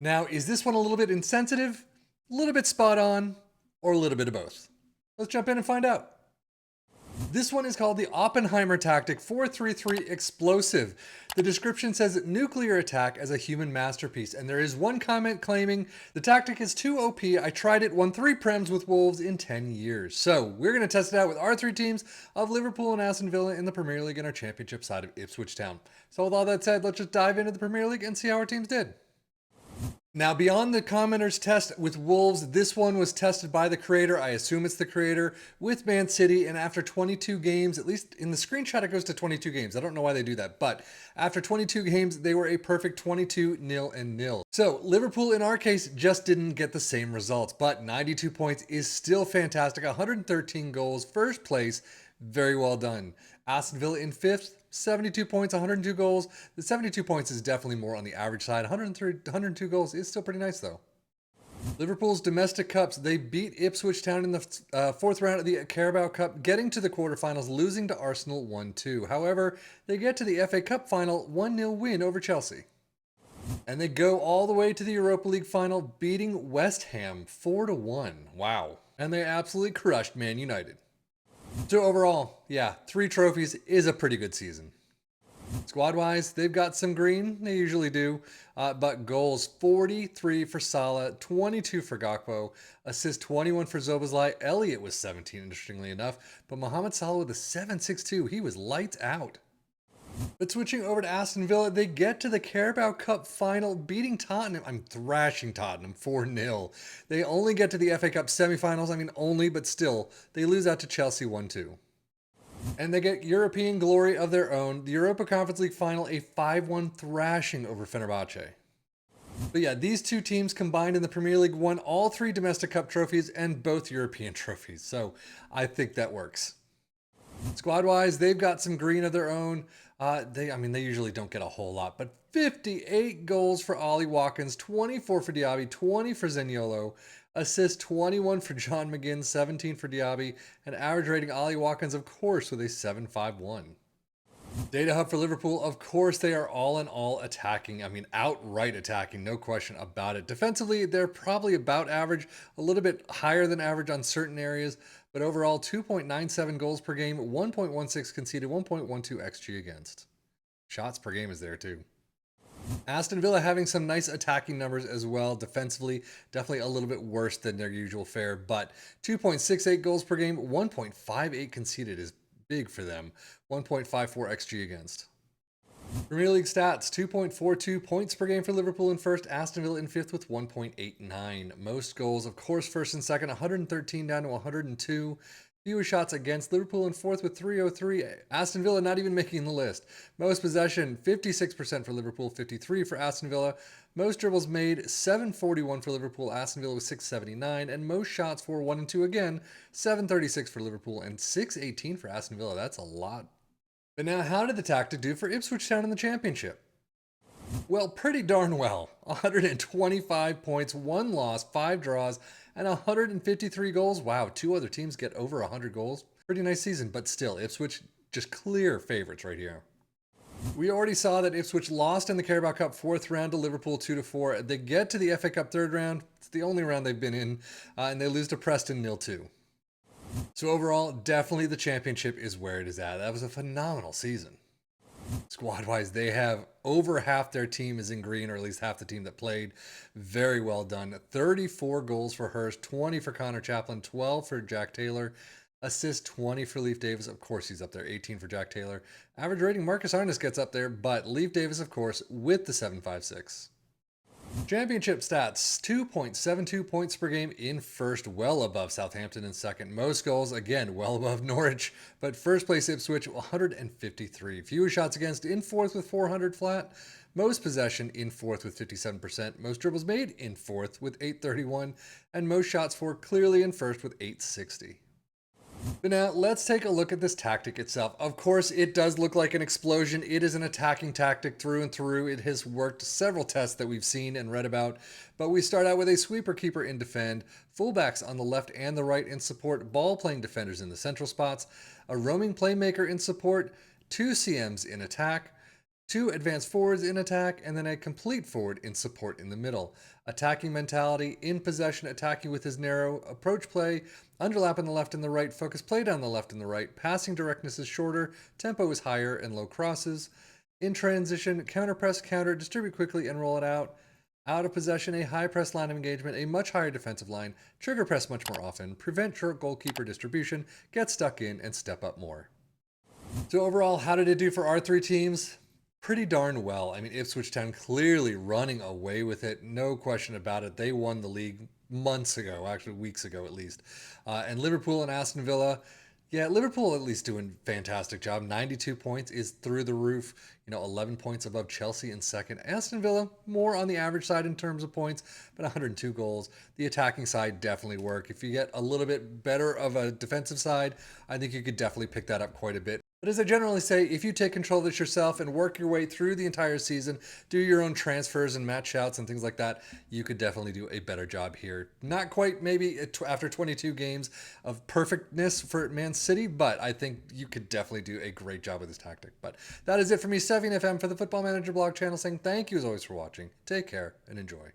Now, is this one a little bit insensitive, a little bit spot on, or a little bit of both? Let's jump in and find out. This one is called the Oppenheimer Tactic 433 Explosive. The description says nuclear attack as a human masterpiece, and there is one comment claiming the tactic is too OP. I tried it, won 3 prems with Wolves in 10 years. So we're going to test it out with our 3 teams of Liverpool and Aston Villa in the Premier League and our championship side of Ipswich Town. So with all that said, let's just dive into the Premier League and see how our teams did. Now, beyond the commenters' test with Wolves, this one was tested by the creator. I assume it's the creator with Man City. And after 22 games, at least in the screenshot, it goes to 22 games. I don't know why they do that. But after 22 games, they were a perfect 22-0-0. So Liverpool, in our case, just didn't get the same results. But 92 points is still fantastic. 113 goals, first place. Very well done. Aston Villa in 5th, 72 points, 102 goals. The 72 points is definitely more on the average side. 102 goals is still pretty nice, though. Liverpool's domestic cups, they beat Ipswich Town in the fourth round of the Carabao Cup, getting to the quarterfinals, losing to Arsenal 1-2. However, they get to the FA Cup final, 1-0 win over Chelsea. And they go all the way to the Europa League final, beating West Ham 4-1. Wow. And they absolutely crushed Man United. So overall, yeah, 3 trophies is a pretty good season. Squad-wise, they've got some green. They usually do. But goals, 43 for Salah, 22 for Gakpo, assists 21 for Szoboszlai. Elliott was 17, interestingly enough. But Mohamed Salah with a 7.62. He was lights out. But switching over to Aston Villa, they get to the Carabao Cup final, beating Tottenham. I'm thrashing Tottenham 4-0. They only get to the FA Cup semifinals. I mean, only, but still, they lose out to Chelsea 1-2. And they get European glory of their own. The Europa Conference League final, a 5-1 thrashing over Fenerbahce. But yeah, these 2 teams combined in the Premier League won all 3 domestic cup trophies and both European trophies. So I think that works. Squad-wise, they've got some green of their own. They usually don't get a whole lot, but 58 goals for Ollie Watkins, 24 for Diaby, 20 for Zaniolo, assist 21 for John McGinn, 17 for Diaby, and average rating Ollie Watkins, of course, with a 7.51. Data Hub for Liverpool, of course, they are all in all attacking. I mean, outright attacking, no question about it. Defensively, they're probably about average, a little bit higher than average on certain areas, but overall 2.97 goals per game, 1.16 conceded, 1.12 XG against. Shots per game is there too. Aston Villa having some nice attacking numbers as well. Defensively, definitely a little bit worse than their usual fare, but 2.68 goals per game, 1.58 conceded is big for them. 1.54 XG against. Premier League stats, 2.42 points per game for Liverpool in first, Aston Villa in 5th with 1.89. Most goals, of course, first and second, 113 down to 102. Fewest shots against, Liverpool in 4th with 303. Aston Villa not even making the list. Most possession, 56% for Liverpool, 53 for Aston Villa. Most dribbles made, 741 for Liverpool, Aston Villa with 679. And most shots for 1 and 2 again, 736 for Liverpool and 618 for Aston Villa. That's a lot. But now, how did the tactic do for Ipswich Town in the championship? Well, pretty darn well. 125 points, 1 loss, 5 draws, and 153 goals. Wow, 2 other teams get over 100 goals. Pretty nice season, but still, Ipswich just clear favorites right here. We already saw that Ipswich lost in the Carabao Cup 4th round to Liverpool 2-4. They get to the FA Cup 3rd round. It's the only round they've been in, and they lose to Preston 0-2. So overall, definitely the championship is where it is at. That was a phenomenal season. Squad-wise, they have over half their team is in green, or at least half the team that played. Very well done. 34 goals for Hurst, 20 for Connor Chaplin, 12 for Jack Taylor. Assist 20 for Leif Davis. Of course, he's up there. 18 for Jack Taylor. Average rating, Marcus Arnott gets up there, but Leif Davis, of course, with the 7.56. Championship stats, 2.72 points per game in first, well above Southampton in second. Most goals, again, well above Norwich, but first place Ipswich, 153. Fewest shots against in 4th with 400 flat. Most possession in 4th with 57%. Most dribbles made in 4th with 831. And most shots for clearly in first with 860. But now let's take a look at this tactic itself. Of course, it does look like an explosion. It is an attacking tactic through and through. It has worked several tests that we've seen and read about. But we start out with a sweeper keeper in defend, fullbacks on the left and the right in support, ball playing defenders in the central spots, a roaming playmaker in support, 2 CMs in attack, 2 advanced forwards in attack, and then a complete forward in support in the middle. Attacking mentality, in possession, attacking with his narrow approach play, underlap on the left and the right, focus play down the left and the right, passing directness is shorter, tempo is higher, and low crosses. In transition, counter press, counter, distribute quickly and roll it out. Out of possession, a high press line of engagement, a much higher defensive line, trigger press much more often, prevent short goalkeeper distribution, get stuck in, and step up more. So overall, how did it do for our 3 teams? Pretty darn well. I mean, Ipswich Town clearly running away with it. No question about it. They won the league months ago, actually weeks ago at least. And Liverpool and Aston Villa, yeah, Liverpool at least doing fantastic job. 92 points is through the roof. 11 points above Chelsea in second. Aston Villa, more on the average side in terms of points, but 102 goals. The attacking side definitely work. If you get a little bit better of a defensive side, I think you could definitely pick that up quite a bit. But as I generally say, if you take control of this yourself and work your way through the entire season, do your own transfers and match outs and things like that, you could definitely do a better job here. Not quite maybe after 22 games of perfectness for Man City, but I think you could definitely do a great job with this tactic. But that is it for me, Sevian FM, for the Football Manager blog channel, saying thank you as always for watching. Take care and enjoy.